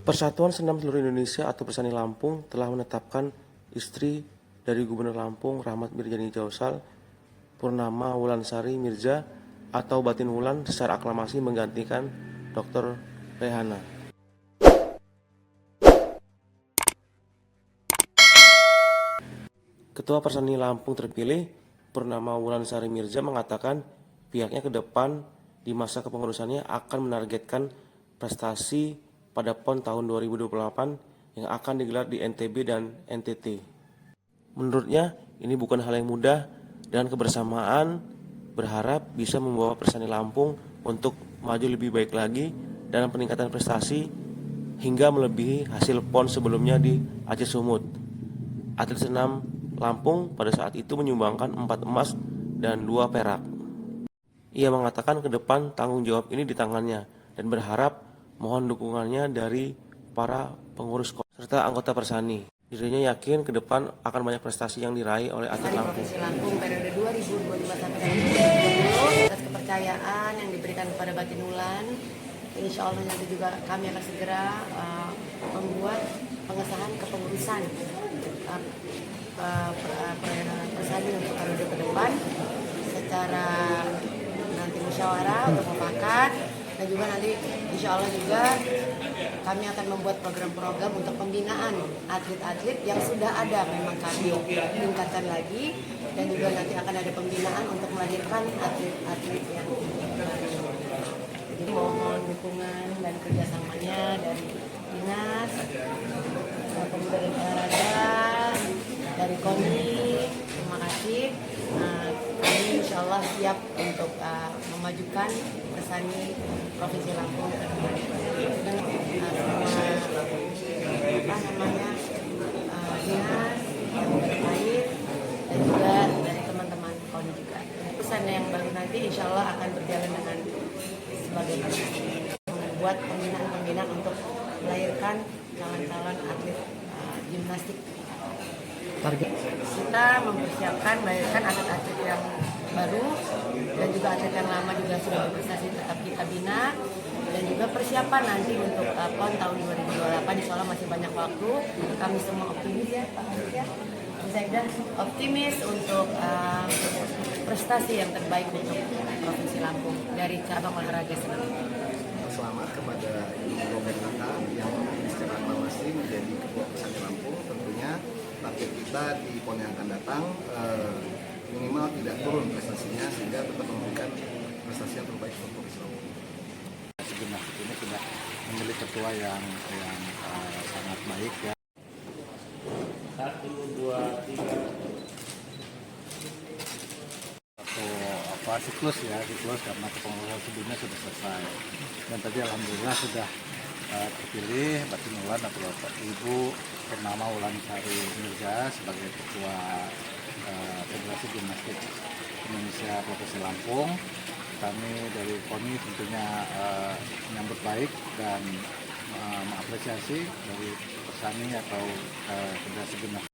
Persatuan Senam Seluruh Indonesia atau Persani Lampung telah menetapkan istri dari Gubernur Lampung Rahmat Mirjani Jausal, Purnama Wulansari Mirza atau Batin Wulan secara aklamasi menggantikan Dr. Rehana. Ketua Persani Lampung terpilih, Purnama Wulansari Mirza, mengatakan pihaknya ke depan di masa kepengurusannya akan menargetkan prestasi pada PON tahun 2028 yang akan digelar di NTB dan NTT. Menurutnya, ini bukan hal yang mudah dan kebersamaan berharap bisa membawa Persani Lampung untuk maju lebih baik lagi dalam peningkatan prestasi hingga melebihi hasil PON sebelumnya di Aceh Sumut. Atlet senam Lampung pada saat itu menyumbangkan 4 emas dan 2 perak. Ia mengatakan ke depan tanggung jawab ini di tangannya dan berharap mohon dukungannya dari para pengurus serta anggota Persani. Dirinya yakin ke depan akan banyak prestasi yang diraih oleh atlet Lampung. Provinsi Lampung periode 2025 sampai 2030 atas kepercayaan yang diberikan kepada Batin Wulan. Insya Allah nanti juga kami akan segera membuat pengesahan kepengurusan Persani untuk periode ke depan secara nanti musyawarah untuk mufakat, dan juga nanti insya Allah juga kami akan membuat program-program untuk pembinaan atlet-atlet yang sudah ada, memang kami tingkatkan lagi, dan juga nanti akan ada pembinaan untuk melahirkan atlet-atlet yang baru. Jadi mohon dukungan dan kerjasamanya dari Dinas Pemuda dan Olahraga, dari KONI. Terima kasih. Kami insya Allah siap untuk memajukan Persani Provinsi Lampung ke depan dengan dinas yang terkait dan juga dari teman-teman KONI juga. Pesan yang baru nanti insya Allah akan berjalan dengan sebagai membuat pembinaan untuk melahirkan calon-calon atlet gimnastik. Target Kita mempersiapkan melahirkan atlet-atlet yang baru dan juga atlet yang lama juga sudah berprestasi tetap kita bina, dan juga persiapan nanti untuk PON tahun 2028. Insya Allah masih banyak waktu. Kami semua optimis ya Pak Haris ya. Saya optimis untuk prestasi yang terbaik untuk Provinsi Lampung dari cabang olahraga senam. Selamat kepada Ibu Roberta yang secara aklamasi menjadi Ketua Persani Lampung. Tentunya target kita di PON yang akan datang minimal tidak turun prestasinya sehingga tetap memberikan prestasi yang terbaik untuk Provinsi Lampung. Gimnastik ini sudah memiliki ketua yang sangat baik ya. 1, 2, 3. Siklus karena kepengurusan sebelumnya sudah selesai, dan tadi alhamdulillah sudah terpilih Batin Wulan atau Bapak Ibu Purnama Wulansari Mirza sebagai Ketua Federasi Gimnastik Indonesia Provinsi Lampung. Kami dari KONI tentunya menyambut baik dan mengapresiasi dari Persani atau Federasi Gimnastik